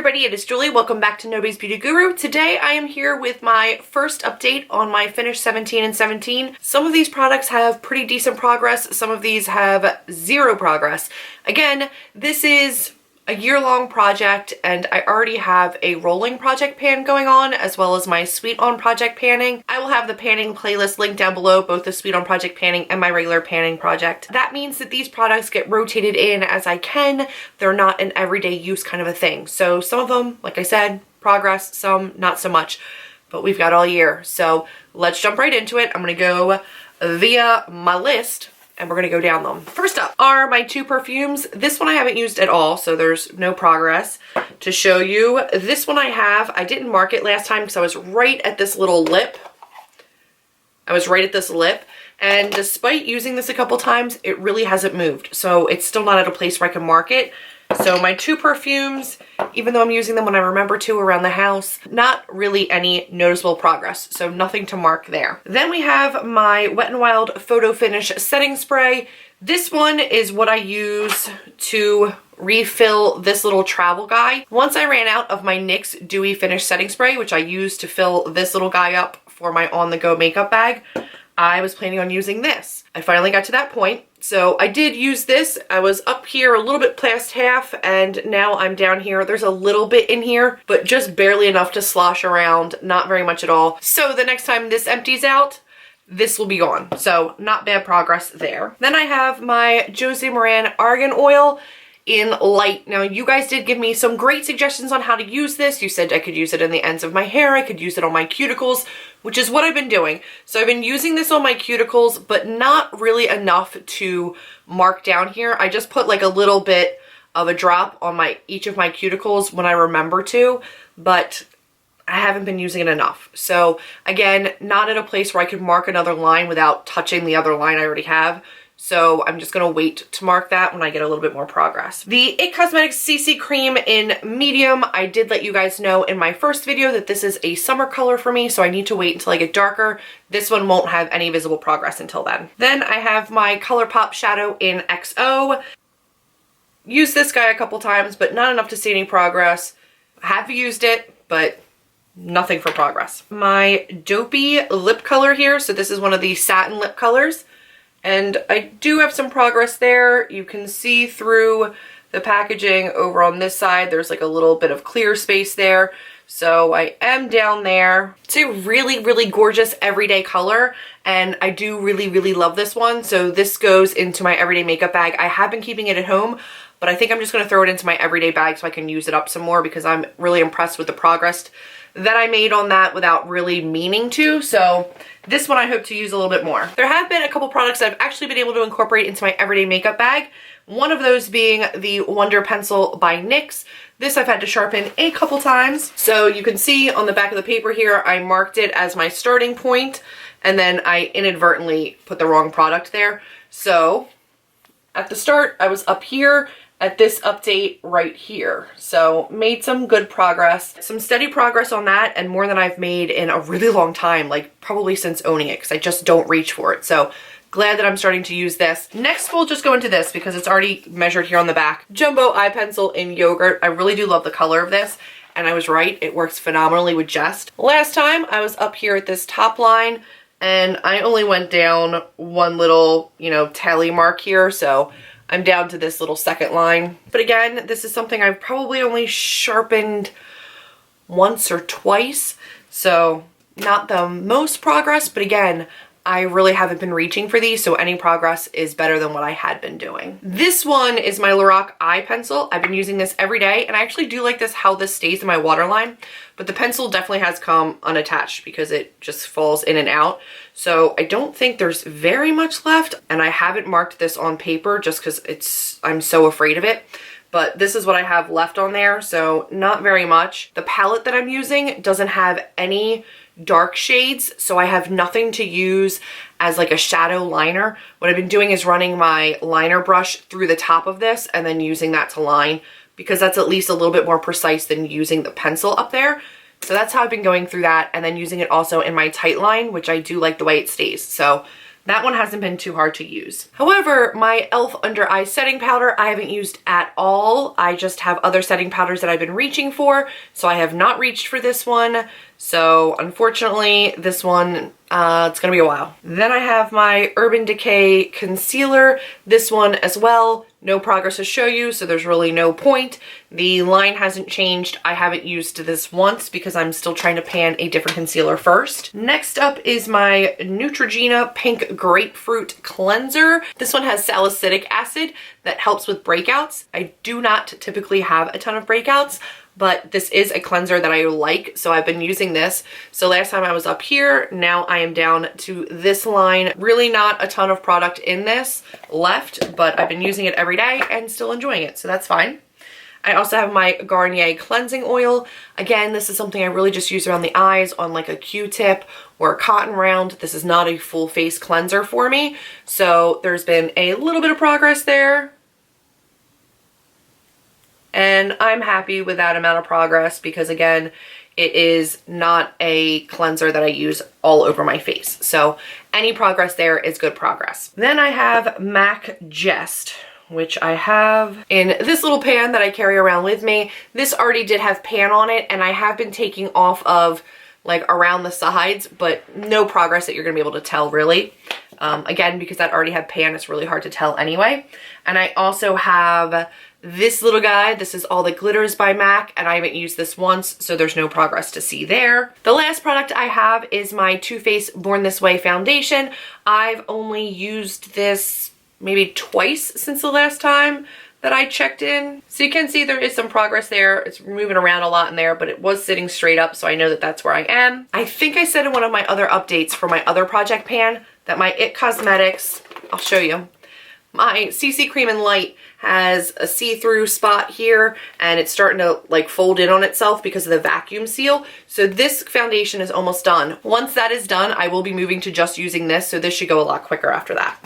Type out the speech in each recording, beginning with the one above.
everybody, it is Julie. Welcome back to Nobody's Beauty Guru. Today I am here with my first update on my Finish 17 and 17. Some of these products have pretty decent progress, some of these have zero progress. Again, this is a year-long project and I already have a rolling project pan going on as well as my Sweet On project panning. I will have the panning playlist linked down below, both the Sweet On project panning and my regular panning project. That means that these products get rotated in as I can. They're not an everyday use kind of a thing. So some of them, like I said, progress, some not so much, but we've got all year. So let's jump right into it. I'm gonna go via my list and we're gonna go down them. First up are my two perfumes. This one I haven't used at all, so there's no progress to show you. This one I have. I didn't mark it last time because I was right at this little lip. And despite using this a couple times, it really hasn't moved. So it's still not at a place where I can mark it. So my two perfumes, even though I'm using them when I remember to around the house, not really any noticeable progress. So nothing to mark there. Then we have my Wet n Wild Photo Finish Setting Spray. This one is what I use to refill this little travel guy. Once I ran out of my NYX Dewy Finish Setting Spray, which I used to fill this little guy up for my on-the-go makeup bag, I was planning on using this. I finally got to that point. So I did use this. I was up here a little bit past half and now I'm down here. There's a little bit in here, but just barely enough to slosh around, not very much at all. So the next time this empties out, this will be gone. So not bad progress there. Then I have my Josie Maran Argan Oil in light. Now you guys did give me some great suggestions on how to use this. You said I could use it in the ends of my hair, I could use it on my cuticles, which is what I've been doing. So I've been using this on my cuticles, but not really enough to mark down here. I just put like a little bit of a drop on each of my cuticles when I remember to, but I haven't been using it enough. So again, not at a place where I could mark another line without touching the other line I already have. So I'm just gonna wait to mark that when I get a little bit more progress. The IT Cosmetics CC Cream in medium, I did let you guys know in my first video that this is a summer color for me, so I need to wait until I get darker. This one won't have any visible progress until then. Then I have my ColourPop Shadow in XO. Used this guy a couple times, but not enough to see any progress. I have used it, but nothing for progress. My Dopey lip color here, so this is one of the satin lip colors. And I do have some progress there. You can see through the packaging over on this side. There's like a little bit of clear space there. So I am down there. It's a really, really gorgeous everyday color. And I do really, really love this one. So this goes into my everyday makeup bag. I have been keeping it at home, but I think I'm just going to throw it into my everyday bag so I can use it up some more because I'm really impressed with the progress that I made on that without really meaning to. So this one I hope to use a little bit more. There have been a couple products that I've actually been able to incorporate into my everyday makeup bag. One of those being the Wonder Pencil by NYX. This I've had to sharpen a couple times. So you can see on the back of the paper here, I marked it as my starting point and then I inadvertently put the wrong product there. So at the start, I was up here at this update right here. So made some good progress, some steady progress on that, and more than I've made in a really long time, like probably since owning it, because I just don't reach for it. So glad that I'm starting to use this. Next we'll just go into this because it's already measured here on the back. Jumbo Eye Pencil in Yogurt. I really do love the color of this, and I was right, it works phenomenally with Jest. Last time I was up here at this top line and I only went down one little, tally mark here, so I'm down to this little second line. But again, this is something I've probably only sharpened once or twice, so not the most progress, but again, I really haven't been reaching for these, so any progress is better than what I had been doing. This one is my Lorac Eye Pencil. I've been using this every day, and I actually do like this, how this stays in my waterline, but the pencil definitely has come unattached because it just falls in and out. So I don't think there's very much left, and I haven't marked this on paper just because I'm so afraid of it. But this is what I have left on there, so not very much. The palette that I'm using doesn't have any dark shades, so I have nothing to use as like a shadow liner. What I've been doing is running my liner brush through the top of this and then using that to line, because that's at least a little bit more precise than using the pencil up there. So that's how I've been going through that, and then using it also in my tight line, which I do like the way it stays. So That one hasn't been too hard to use. However, my e.l.f. Under Eye Setting Powder I haven't used at all. I just have other setting powders that I've been reaching for, so I have not reached for this one. So unfortunately, this one, it's gonna be a while. Then I have my Urban Decay Concealer. This one as well, no progress to show you, so there's really no point. The line hasn't changed. I haven't used this once because I'm still trying to pan a different concealer first. Next up is my Neutrogena Pink Grapefruit Cleanser. This one has salicylic acid that helps with breakouts. I do not typically have a ton of breakouts, but this is a cleanser that I like, so I've been using this. So last time I was up here, now I am down to this line. Really not a ton of product in this left, but I've been using it every day and still enjoying it, so that's fine. I also have my Garnier Cleansing Oil. Again, this is something I really just use around the eyes on like a Q-tip or a cotton round. This is not a full face cleanser for me, so there's been a little bit of progress there. And I'm happy with that amount of progress because, again, it is not a cleanser that I use all over my face. So any progress there is good progress. Then I have MAC Jest, which I have in this little pan that I carry around with me. This already did have pan on it, and I have been taking off of like around the sides, but no progress that you're gonna be able to tell really. Again, because that already had pan, it's really hard to tell anyway. And I also have this little guy. This is All That Glitters by MAC, and I haven't used this once, so there's no progress to see there. The last product I have is my Too Faced Born This Way foundation. I've only used this maybe twice since the last time that I checked in. So you can see there is some progress there. It's moving around a lot in there, but it was sitting straight up, so I know that that's where I am. I think I said in one of my other updates for my other project pan that my IT Cosmetics, I'll show you, my CC Cream and Light has a see-through spot here, and it's starting to like fold in on itself because of the vacuum seal. So this foundation is almost done. Once that is done, I will be moving to just using this, so this should go a lot quicker after that.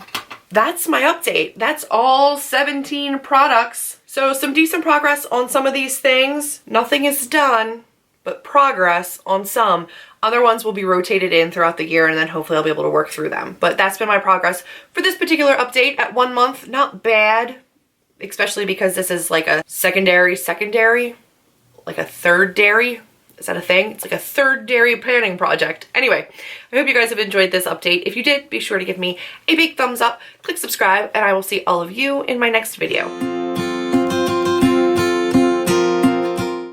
That's my update. That's all 17 products. So some decent progress on some of these things. Nothing is done, but progress on some. Other ones will be rotated in throughout the year, and then hopefully I'll be able to work through them. But that's been my progress for this particular update at 1 month. Not bad, especially because this is like a secondary, like a third dairy. Is that a thing? It's like a third dairy planning project. Anyway, I hope you guys have enjoyed this update. If you did, be sure to give me a big thumbs up, click subscribe, and I will see all of you in my next video.